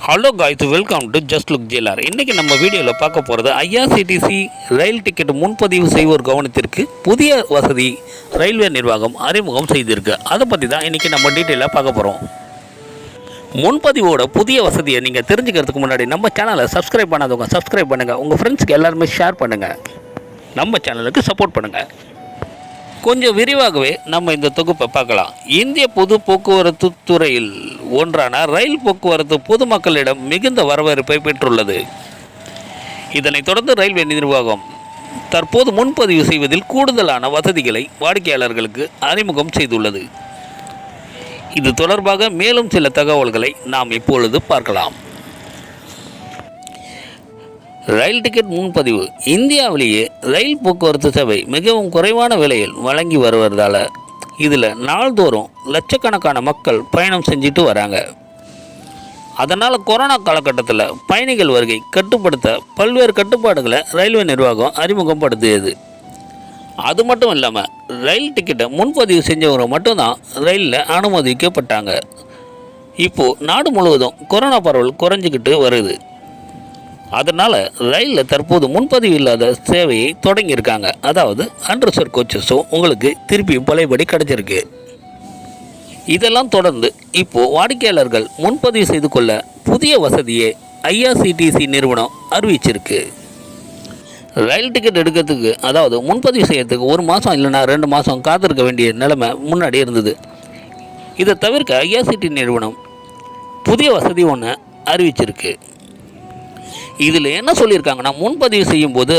Hello guys, welcome to just look GLR. இன்றைக்கி நம்ம வீடியோவில் பார்க்க போகிறது IRTC ரயில் டிக்கெட் முன்பதிவு செய்வோர் கவனத்திற்கு புதிய வசதி ரயில்வே நிர்வாகம் அறிமுகம் செய்திருக்கு. அதை பற்றி தான் இன்றைக்கி நம்ம டீட்டெயிலாக பார்க்க போகிறோம். முன்பதிவோட புதிய வசதியை நீங்கள் தெரிஞ்சுக்கிறதுக்கு முன்னாடி நம்ம சேனலை சப்ஸ்கிரைப் பண்ணாதவங்க சப்ஸ்கிரைப் பண்ணுங்கள், உங்கள் ஃப்ரெண்ட்ஸ்க்கு எல்லாருமே ஷேர் பண்ணுங்கள், நம்ம சேனலுக்கு சப்போர்ட் பண்ணுங்கள். கொஞ்சம் விரிவாகவே நம்ம இந்த தொகுப்பை பார்க்கலாம். இந்திய பொது போக்குவரத்து துறையில் ஒன்றான ரயில் போக்குவரத்து பொதுமக்களிடம் மிகுந்த வரவேற்பை பெற்றுள்ளது. இதனைத் தொடர்ந்து ரயில்வே நிர்வாகம் தற்போது முன்பதிவு செய்வதில் கூடுதலான வசதிகளை வாடிக்கையாளர்களுக்கு அறிமுகம் செய்துள்ளது. இது தொடர்பாக மேலும் சில தகவல்களை நாம் இப்பொழுது பார்க்கலாம். ரயில் டிக்கெட் முன்பதிவு. இந்தியாவிலேயே ரயில் போக்குவரத்து சேவை மிகவும் குறைவான விலையில் வழங்கி வருவதால் இதில் நாள்தோறும் லட்சக்கணக்கான மக்கள் பயணம் செஞ்சுட்டு வராங்க. அதனால் கொரோனா காலகட்டத்தில் பயணிகள் வருகை கட்டுப்படுத்த பல்வேறு கட்டுப்பாடுகளை ரயில்வே நிர்வாகம் அறிமுகப்படுத்தியது. அது மட்டும் இல்லாமல் ரயில் டிக்கெட்டை முன்பதிவு செஞ்சவங்க மட்டும்தான் ரயிலில் அனுமதிக்கப்பட்டாங்க. இப்போது நாடு முழுவதும் கொரோனா பரவல் குறைஞ்சிக்கிட்டு வருது. அதனால் ரயிலில் தற்போது முன்பதிவு இல்லாத சேவையை தொடங்கியிருக்காங்க. அதாவது அன்ரிசர்வ் கோச்சஸும் உங்களுக்கு திருப்பியும் பழையபடி கிடச்சிருக்கு. இதெல்லாம் தொடர்ந்து இப்போது வாடிக்கையாளர்கள் முன்பதிவு செய்து கொள்ள புதிய வசதியை IRTC நிறுவனம் அறிவிச்சிருக்கு. ரயில் டிக்கெட் எடுக்கிறதுக்கு, அதாவது முன்பதிவு செய்யறதுக்கு 1 மாதம் இல்லைனா 2 மாதம் காத்திருக்க வேண்டிய நிலைமை முன்னாடி இருந்தது. இதை தவிர்க்க IRTC நிறுவனம் புதிய வசதி ஒன்று அறிவிச்சிருக்கு. இதில் என்ன சொல்லியிருக்காங்கன்னா, முன்பதிவு செய்யும் போது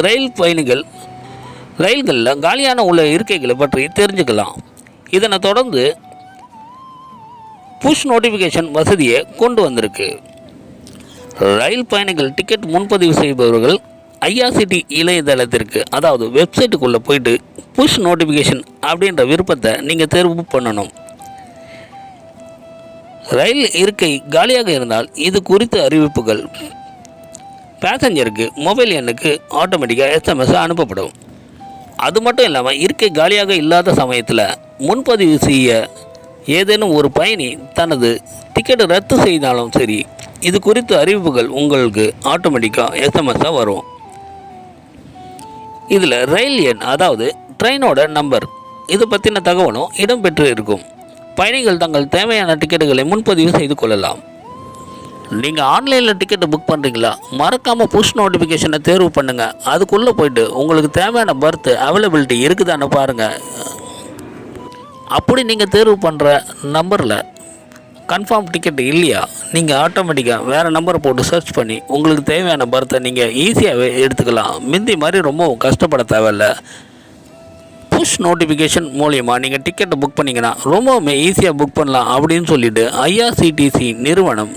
ரயில்களில் காலியான உள்ள இருக்கைகளை பற்றி தெரிஞ்சுக்கலாம். இதனை தொடர்ந்து புஷ் நோட்டிஃபிகேஷன் வசதியை கொண்டு வந்திருக்கு. ரயில் பயணிகள் டிக்கெட் முன்பதிவு செய்பவர்கள் IRTC இணையதளத்திற்கு, அதாவது வெப்சைட்டுக்குள்ளே போயிட்டு புஷ் நோட்டிஃபிகேஷன் அப்படின்ற விருப்பத்தை நீங்கள் தேர்வு பண்ணணும். ரயில் இருக்கை காலியாக இருந்தால் இது குறித்த அறிவிப்புகள் பேசஞ்சருக்கு மொபைல் எண்ணுக்கு ஆட்டோமேட்டிக்காக SMS அனுப்பப்படும். அது மட்டும் இல்லாமல் இருக்கை காலியாக இல்லாத சமயத்தில் முன்பதிவு செய்ய ஏதேனும் ஒரு பயணி தனது டிக்கெட்டை ரத்து செய்தாலும் சரி, இது குறித்த அறிவிப்புகள் உங்களுக்கு ஆட்டோமேட்டிக்காக SMSஆக வரும். இதில் ரயில் எண், அதாவது ட்ரெயினோட நம்பர், இது பற்றின தகவலும் இடம்பெற்று இருக்கும். பயணிகள் தங்கள் தேவையான டிக்கெட்டுகளை முன்பதிவு செய்து கொள்ளலாம். நீங்கள் ஆன்லைனில் டிக்கெட்டு புக் பண்ணுறீங்களா? மறக்காமல் புஷ் நோட்டிஃபிகேஷனை தேர்வு பண்ணுங்கள். அதுக்குள்ளே போய்ட்டு உங்களுக்கு தேவையான பர்த்து அவைலபிலிட்டி இருக்குதான்னு பாருங்கள். அப்படி நீங்கள் தேர்வு பண்ணுற நம்பரில் கன்ஃபார்ம் டிக்கெட் இல்லையா, நீங்கள் ஆட்டோமேட்டிக்காக வேறு நம்பரை போட்டு சர்ச் பண்ணி உங்களுக்கு தேவையான பர்த்தை நீங்கள் ஈஸியாகவே எடுத்துக்கலாம். முந்தி மாதிரி ரொம்ப கஷ்டப்பட தேவையில்லை. புஷ் நோட்டிஃபிகேஷன் மூலிமா நீங்கள் டிக்கெட்டை புக் பண்ணிங்கன்னா ரொம்பவுமே ஈஸியாக புக் பண்ணலாம் அப்படின்னு சொல்லிட்டு IRTC நிறுவனம்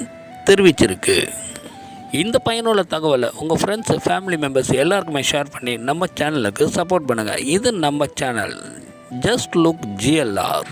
தெரிவிச்சிருக்கு. இந்த பயனுள்ள தகவலை உங்கள் ஃப்ரெண்ட்ஸ், ஃபேமிலி மெம்பர்ஸ் எல்லாருக்குமே ஷேர் பண்ணி நம்ம சேனலுக்கு சப்போர்ட் பண்ணுங்கள். இது நம்ம சேனல் ஜஸ்ட் லுக் ஜிஎல்ஆர்.